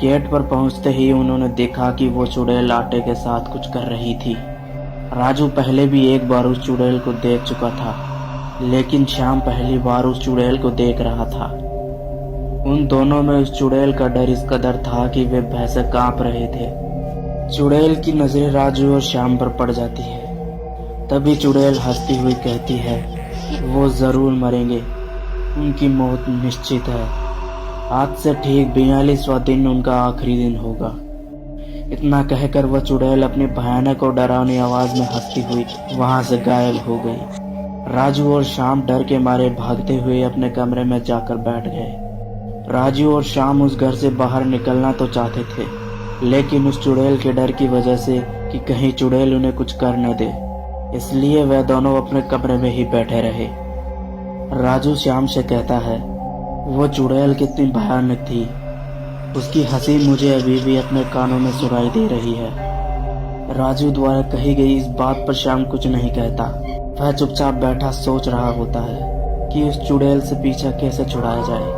Gate पर पहुंचते ही उन्होंने देखा कि वो चुड़ैल आटे के साथ कुछ कर रही थी। राजू पहले भी एक बार उस चुड़ैल को देख चुका था, लेकिन श्याम पहली बार उस चुड़ैल को देख रहा था। उन दोनों में उस चुड़ैल का डर इस कदर था कि वे भय से कांप रहे थे। चुड़ैल की नजरें राजू और श्याम पर पड़ जाती है। तभी चुड़ैल हंसती हुई कहती है, वो जरूर मरेंगे, उनकी मौत निश्चित है। आज से ठीक 42वां दिन उनका आखिरी दिन होगा। इतना कहकर वह चुड़ैल अपनी भयानक और डरावनी आवाज में हंसती हुई वहां से गायब हो गई। राजू और श्याम डर के मारे भागते हुए अपने कमरे में जाकर बैठ गए। राजू और श्याम उस घर से बाहर निकलना तो चाहते थे, लेकिन उस चुड़ैल के डर की वजह से कि कहीं चुड़ैल उन्हें कुछ कर न दे, इसलिए वह दोनों अपने कमरे में ही बैठे रहे। राजू श्याम से कहता है, वो चुड़ैल कितनी भयानक थी, उसकी हंसी मुझे अभी भी अपने कानों में सुनाई दे रही है। राजू द्वारा कही गई इस बात पर श्याम कुछ नहीं कहता। वह चुपचाप बैठा सोच रहा होता है कि उस चुड़ैल से पीछा कैसे छुड़ाया जाए।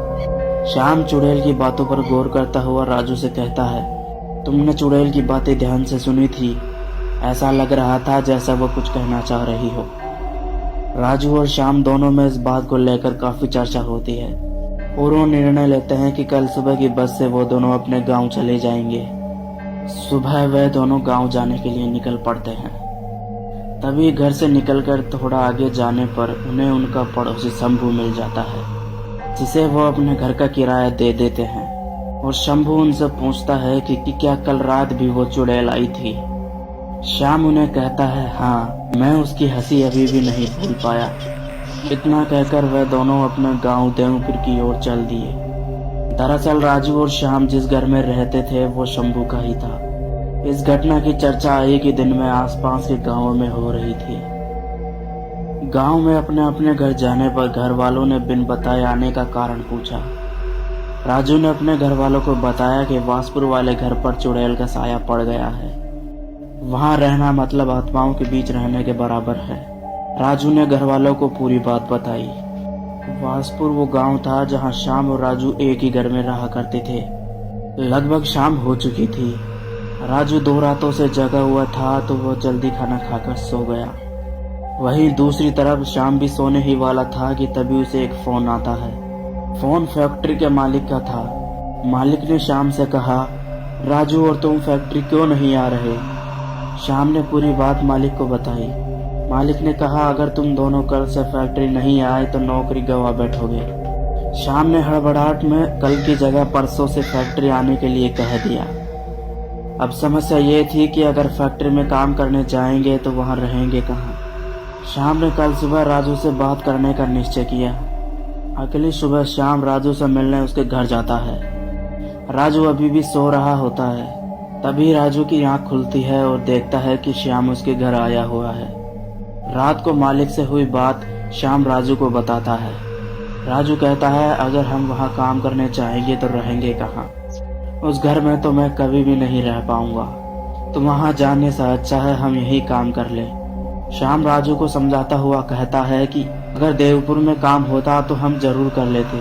श्याम चुड़ैल की बातों पर गौर करता हुआ राजू से कहता है, तुमने चुड़ैल की बातें ध्यान से सुनी थी? ऐसा लग रहा था जैसा वो कुछ कहना चाह रही हो। राजू और श्याम दोनों में इस बात को लेकर काफी चर्चा होती है और वो निर्णय लेते हैं कि कल सुबह की बस से वो दोनों अपने गांव चले जाएंगे। सुबह वे दोनों गांव जाने के लिए निकल पड़ते हैं। तभी घर से निकलकर थोड़ा आगे जाने पर उन्हें उनका पड़ोसी शंभू मिल जाता है, जिसे वो अपने घर का किराया दे देते हैं। और शंभू उनसे पूछता है कि क्या कल रात भी वो चुड़ैल आई थी। श्याम उन्हें कहता है, हाँ, मैं उसकी हंसी अभी भी नहीं भूल पाया। इतना कहकर वह दोनों अपने गांव देवपुर की ओर चल दिए। दरअसल राजू और श्याम जिस घर में रहते थे वो शंभू का ही था। इस घटना की चर्चा एक ही दिन में आसपास के गांवों में हो रही थी। गांव में अपने अपने घर जाने पर घर वालों ने बिन बताए आने का कारण पूछा। राजू ने अपने घर वालों को बताया कि वासपुर वाले घर पर चुड़ैल का साया पड़ गया है। वहां रहना मतलब आत्माओं के बीच रहने के बराबर है। राजू ने घर वालों को पूरी बात बताई। वासपुर वो गांव था जहां श्याम और राजू एक ही घर में रहा करते थे। लगभग शाम हो चुकी थी। राजू 2 रातों से जगा हुआ था तो वो जल्दी खाना खाकर सो गया। वहीं दूसरी तरफ श्याम भी सोने ही वाला था कि तभी उसे एक फोन आता है। फोन फैक्ट्री के मालिक का था। मालिक ने श्याम से कहा, राजू और तुम फैक्ट्री क्यों नहीं आ रहे? श्याम ने पूरी बात मालिक को बताई। मालिक ने कहा, अगर तुम दोनों कल से फैक्ट्री नहीं आए तो नौकरी गंवा बैठोगे। श्याम ने हड़बड़ाहट में कल की जगह परसों से फैक्ट्री आने के लिए कह दिया। अब समस्या ये थी कि अगर फैक्ट्री में काम करने जाएंगे तो वहां रहेंगे कहाँ। श्याम ने कल सुबह राजू से बात करने का निश्चय किया। अगली सुबह श्याम राजू से मिलने उसके घर जाता है। राजू अभी भी सो रहा होता है। तभी राजू की आंख खुलती है और देखता है कि श्याम उसके घर आया हुआ है। रात को मालिक से हुई बात श्याम राजू को बताता है। राजू कहता है, अगर हम वहां काम करने जाएंगे तो रहेंगे कहाँ? उस घर में तो मैं कभी भी नहीं रह पाऊंगा, तो वहां जाने से अच्छा है हम यही काम कर ले। श्याम राजू को समझाता हुआ कहता है कि अगर देवपुर में काम होता तो हम जरूर कर लेते।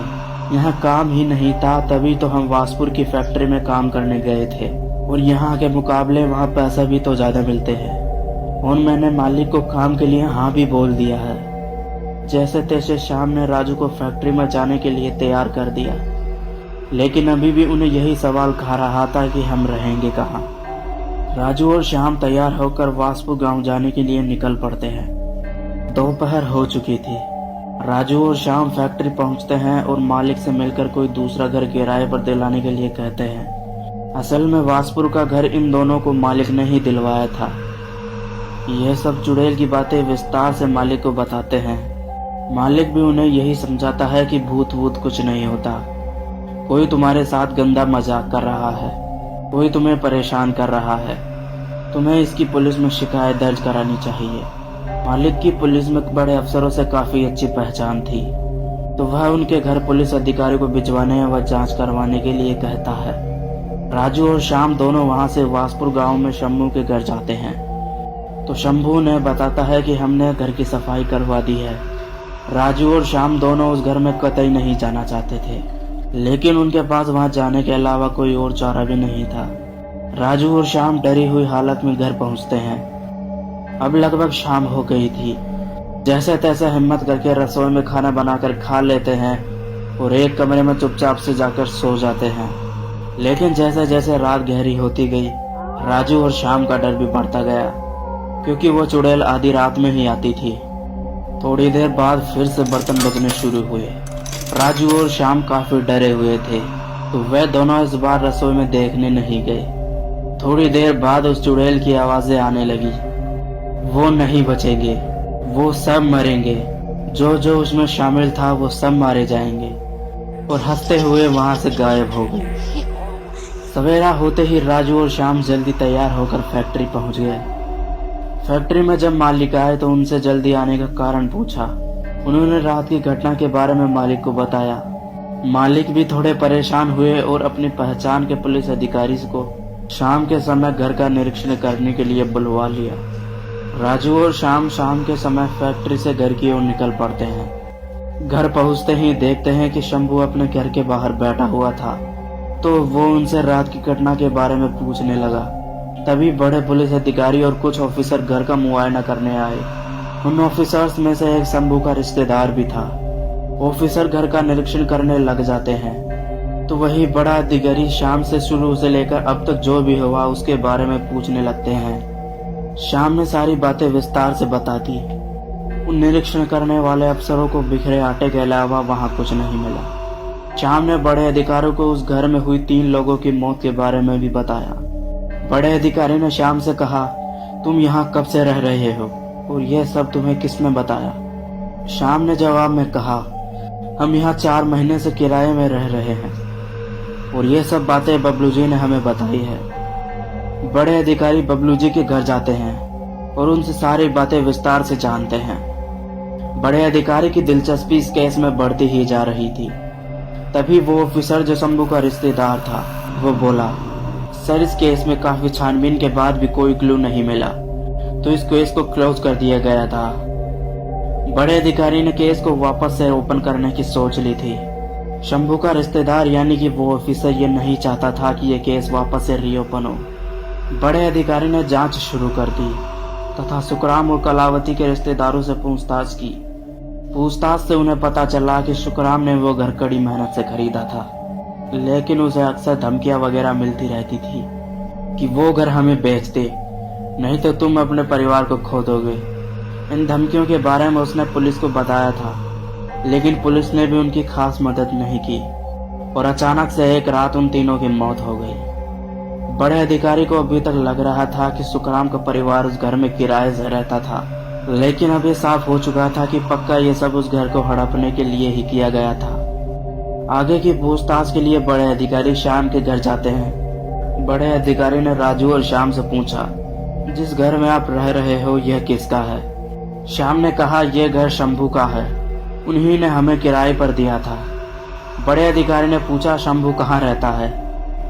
यहाँ काम ही नहीं था, तभी तो हम वासपुर की फैक्ट्री में काम करने गए थे और यहाँ के मुकाबले वहाँ पैसा भी तो ज्यादा मिलते हैं। और मैंने मालिक को काम के लिए हाँ भी बोल दिया है। जैसे तैसे श्याम ने राजू को फैक्ट्री में जाने के लिए तैयार कर दिया, लेकिन अभी भी उन्हें यही सवाल खा रहा था कि हम रहेंगे कहाँ। राजू और श्याम तैयार होकर वासपुर गांव जाने के लिए निकल पड़ते हैं। दोपहर हो चुकी थी। राजू और श्याम फैक्ट्री पहुंचते हैं और मालिक से मिलकर कोई दूसरा घर किराए पर दिलाने के लिए कहते हैं। असल में वासपुर का घर इन दोनों को मालिक ने ही दिलवाया था। यह सब चुड़ैल की बातें विस्तार से मालिक को बताते हैं। मालिक भी उन्हें यही समझाता है कि भूत वूत कुछ नहीं होता, कोई तुम्हारे साथ गंदा मजाक कर रहा है, कोई तुम्हें परेशान कर रहा है, तुम्हें इसकी पुलिस में शिकायत दर्ज करानी चाहिए। मालिक की पुलिस में बड़े अफसरों से काफी अच्छी पहचान थी, तो वह उनके घर पुलिस अधिकारी को भिजवाने व जांच करवाने के लिए कहता है। राजू और श्याम दोनों वहां से वासपुर गांव में शंभू के घर जाते हैं, तो शंभू ने बताता है कि हमने घर की सफाई करवा दी है। राजू और श्याम दोनों उस घर में कतई नहीं जाना चाहते थे। लेकिन उनके पास वहां जाने के अलावा कोई और चारा भी नहीं था। राजू और श्याम डरी हुई हालत में घर पहुंचते हैं। अब लगभग शाम हो गई थी। जैसे तैसे हिम्मत करके रसोई में खाना बनाकर खा लेते हैं और एक कमरे में चुपचाप से जाकर सो जाते हैं। लेकिन जैसे जैसे रात गहरी होती गई, राजू और श्याम का डर भी बढ़ता गया, क्योंकि वो चुड़ैल आधी रात में ही आती थी। थोड़ी देर बाद फिर से बर्तन बजने शुरू हुए। राजू और श्याम काफी डरे हुए थे, तो वे दोनों इस बार रसोई में देखने नहीं गए। थोड़ी देर बाद उस चुड़ैल की आवाजें आने लगी। वो नहीं बचेंगे, वो सब मरेंगे, जो जो उसमें शामिल था वो सब मारे जाएंगे, और हंसते हुए वहां से गायब हो गए। सवेरा होते ही राजू और श्याम जल्दी तैयार होकर फैक्ट्री पहुंच गए। फैक्ट्री में जब मालिक आए तो उनसे जल्दी आने का कारण पूछा। उन्होंने रात की घटना के बारे में मालिक को बताया। मालिक भी थोड़े परेशान हुए और अपनी पहचान के पुलिस अधिकारी को शाम के समय घर का निरीक्षण करने के लिए बुलवा लिया। राजू और श्याम शाम के समय फैक्ट्री से घर की ओर निकल पड़ते हैं। घर पहुंचते ही देखते हैं कि शंभू अपने घर के बाहर बैठा हुआ था, तो वो उनसे रात की घटना के बारे में पूछने लगा। तभी बड़े पुलिस अधिकारी और कुछ ऑफिसर घर का मुआयना करने आए। उन ऑफिसर्स में से एक शंभू का रिश्तेदार भी था। ऑफिसर घर का निरीक्षण करने लग जाते हैं, तो वही बड़ा अधिकारी श्याम से शुरू से लेकर अब तक जो भी हुआ उसके बारे में पूछने लगते हैं। श्याम ने सारी बातें विस्तार से बता दी। उन निरीक्षण करने वाले अफसरों को बिखरे आटे के अलावा वहां कुछ नहीं मिला। श्याम ने बड़े अधिकारियों को उस घर में हुई 3 लोगों की मौत के बारे में भी बताया। बड़े अधिकारी ने श्याम से कहा, तुम यहाँ कब से रह रहे हो और यह सब तुम्हें किसने बताया? श्याम ने जवाब में कहा, हम यहाँ 4 महीने से किराए में रह रहे हैं और ये सब बातें बबलू जी ने हमें बताई है। बड़े अधिकारी बबलू जी के घर जाते हैं और उनसे सारी बातें विस्तार से जानते हैं। बड़े अधिकारी की दिलचस्पी इस केस में बढ़ती ही जा रही थी। तभी वो ऑफिसर जो शंभू का रिश्तेदार था, वो बोला, सर इस केस में काफी छानबीन के बाद भी कोई क्लू नहीं मिला, तो इस केस को क्लोज कर दिया गया था। बड़े अधिकारी ने केस को वापस से ओपन करने की सोच ली थी। शंभू का रिश्तेदार यानी कि वो ऑफिसर ये नहीं चाहता था कि ये केस वापस से रीओपन हो। बड़े अधिकारी ने जांच शुरू कर दी तथा सुखराम और कलावती के रिश्तेदारों से पूछताछ की। पूछताछ से उन्हें पता चला कि सुखराम ने वो घर कड़ी मेहनत से खरीदा था, लेकिन उसे अक्सर धमकियां वगैरह मिलती रहती थी कि वो घर हमें बेच दे, नहीं तो तुम अपने परिवार को खो दोगे। इन धमकियों के बारे में उसने पुलिस को बताया था, लेकिन पुलिस ने भी उनकी खास मदद नहीं की और अचानक से एक रात उन तीनों की मौत हो गई। बड़े अधिकारी को अभी तक लग रहा था कि सुखराम का परिवार उस घर में किराए से रहता था, लेकिन अब ये साफ हो चुका था कि पक्का ये सब उस घर को हड़पने के लिए ही किया गया था। आगे की पूछताछ के लिए बड़े अधिकारी श्याम के घर जाते हैं। बड़े अधिकारी ने राजू और श्याम से पूछा, जिस घर में आप रह रहे हो यह किसका है? श्याम ने कहा, यह घर शंभू का है, उन्हीं ने हमें किराए पर दिया था। बड़े अधिकारी ने पूछा, शंभू कहाँ रहता है?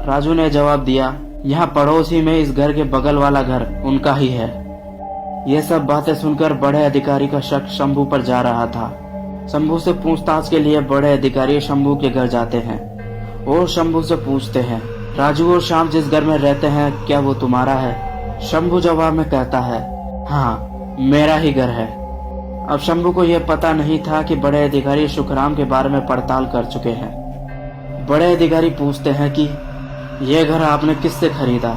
राजू ने जवाब दिया, यहाँ पड़ोसी में इस घर के बगल वाला घर उनका ही है। ये सब बातें सुनकर बड़े अधिकारी का शक शंभू पर जा रहा था। शंभू से पूछताछ के लिए बड़े अधिकारी शंभू के घर जाते हैं और शंभू से पूछते हैं, राजू और श्याम जिस घर में रहते हैं क्या वो तुम्हारा है? शंभू जवाब में कहता है, हाँ मेरा ही घर है। अब शंभू को यह पता नहीं था कि बड़े अधिकारी सुखराम के बारे में पड़ताल कर चुके हैं। बड़े अधिकारी पूछते हैं कि यह घर आपने किससे खरीदा?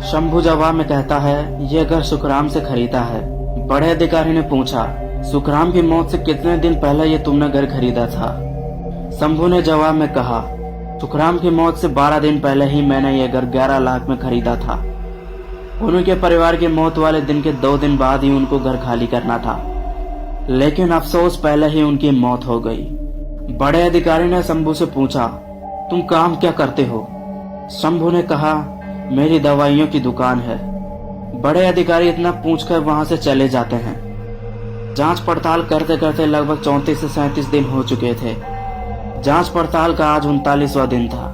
शंभू जवाब में कहता है, यह घर सुखराम से खरीदा है। बड़े अधिकारी ने पूछा, सुखराम की मौत से कितने दिन पहले ये तुमने घर खरीदा था? शंभू ने जवाब में कहा, सुखराम की मौत से 12 दिन पहले ही मैंने ये घर 11 लाख में खरीदा था। उनके परिवार की मौत वाले दिन के 2 दिन बाद ही उनको घर खाली करना था, लेकिन अफसोस पहले ही उनकी मौत हो गई। बड़े अधिकारी ने शंभू से पूछा, तुम काम क्या करते हो? शंभू ने कहा, मेरी दवाइयों की दुकान है। बड़े अधिकारी इतना पूछकर वहां से चले जाते हैं। जांच पड़ताल करते करते लगभग 34 से 37 दिन हो चुके थे। जांच पड़ताल का आज 39वां दिन था।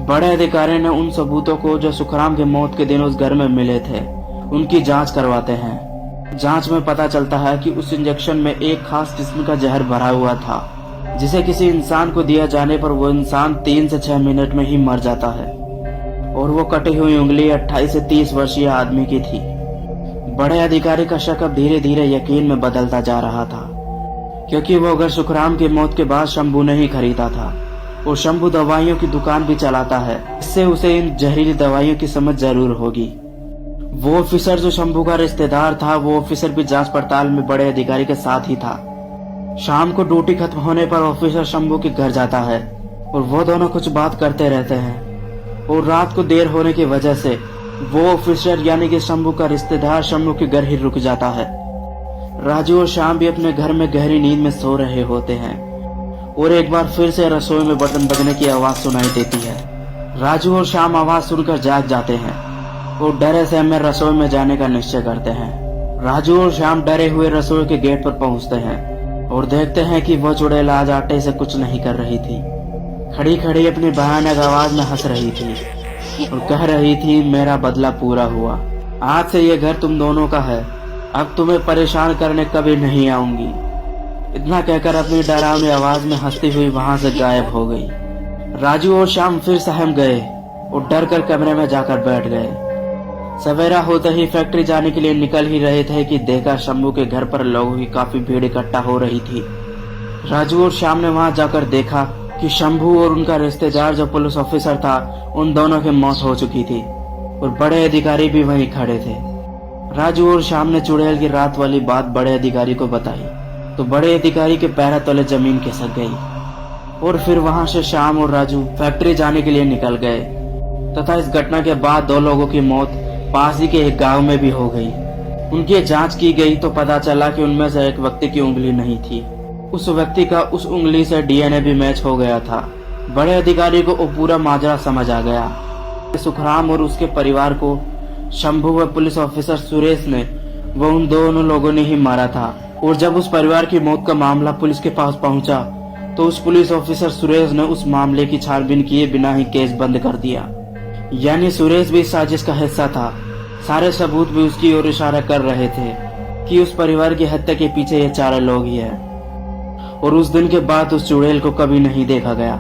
बड़े अधिकारी ने उन सबूतों को जो सुखराम की मौत के दिन उस घर में मिले थे, उनकी जांच करवाते हैं। जांच में पता चलता है कि उस इंजेक्शन में एक खास किस्म का जहर भरा हुआ था, जिसे किसी इंसान को दिया जाने पर वो इंसान 3 से 6 मिनट में ही मर जाता है। और वो कटी हुई उंगली 28 से 30 वर्षीय आदमी की थी। बड़े अधिकारी का शक अब धीरे धीरे यकीन में बदलता जा रहा था, क्योंकि वो घर सुखराम की मौत के बाद शंभू ने ही खरीदा था और शंभू दवाइयों की दुकान भी चलाता है। इससे उसे इन जहरीली दवाइयों की समझ जरूर होगी। वो ऑफिसर जो शंभू का रिश्तेदार था, वो ऑफिसर भी जांच पड़ताल में बड़े अधिकारी के साथ ही था। शाम को ड्यूटी खत्म होने पर ऑफिसर शंभू के घर जाता है और वो दोनों कुछ बात करते रहते हैं। और रात को देर होने की वजह से वो ऑफिसर यानी कि शंभू का रिश्तेदार शंभू के घर ही रुक जाता है। राजू और श्याम भी अपने घर में गहरी नींद में सो रहे होते हैं और एक बार फिर से रसोई में बटन बजने की आवाज सुनाई देती है। राजू और श्याम आवाज सुनकर जाग जाते हैं और डरे सहमे रसोई में जाने का निश्चय करते हैं। राजू और श्याम डरे हुए रसोई के गेट पर पहुंचते हैं और देखते हैं कि वो चुड़ैल आज आटे से कुछ नहीं कर रही थी। खड़ी खड़ी अपनी भयानक आवाज में हंस रही थी और कह रही थी, मेरा बदला पूरा हुआ, आज से ये घर तुम दोनों का है, अब तुम्हें परेशान करने कभी नहीं आऊंगी। इतना कहकर अपनी डरावनी आवाज में हंसती हुई वहां से गायब हो गई। राजू और श्याम फिर सहम गए और डर कर कमरे में जाकर बैठ गए। सवेरा होते ही फैक्ट्री जाने के लिए निकल ही रहे थे कि देखा शंभू के घर पर लोगों की काफी भीड़ इकट्ठा हो रही थी। राजू और श्याम ने वहां जाकर देखा कि शंभू और उनका रिश्तेदार जो पुलिस ऑफिसर था, उन दोनों की मौत हो चुकी थी और बड़े अधिकारी भी वहीं खड़े थे। राजू और श्याम ने चुड़ैल की रात वाली बात बड़े अधिकारी को बताई तो बड़े अधिकारी के पैरों तले जमीन खिसक गई और फिर वहां से श्याम और राजू फैक्ट्री जाने के लिए निकल गए तथा इस घटना के बाद 2 लोगों की मौत पास ही के एक गांव में भी हो गई। उनकी जांच की गई तो पता चला कि उनमें से एक व्यक्ति की उंगली नहीं थी, उस व्यक्ति का उस उंगली से डीएनए भी मैच हो गया था। बड़े अधिकारी को वो पूरा माजरा समझ आ गया। सुखराम और उसके परिवार को शंभू व पुलिस ऑफिसर सुरेश ने वो उन दोनों लोगों ने ही मारा था। और जब उस परिवार की मौत का मामला पुलिस के पास पहुंचा तो उस पुलिस ऑफिसर सुरेश ने उस मामले की छानबीन किए बिना ही केस बंद कर दिया। यानी सुरेश भी इस साजिश का हिस्सा था। सारे सबूत भी उसकी ओर इशारा कर रहे थे कि उस परिवार की हत्या के पीछे ये 4 लोग ही हैं। और उस दिन के बाद उस चुड़ैल को कभी नहीं देखा गया।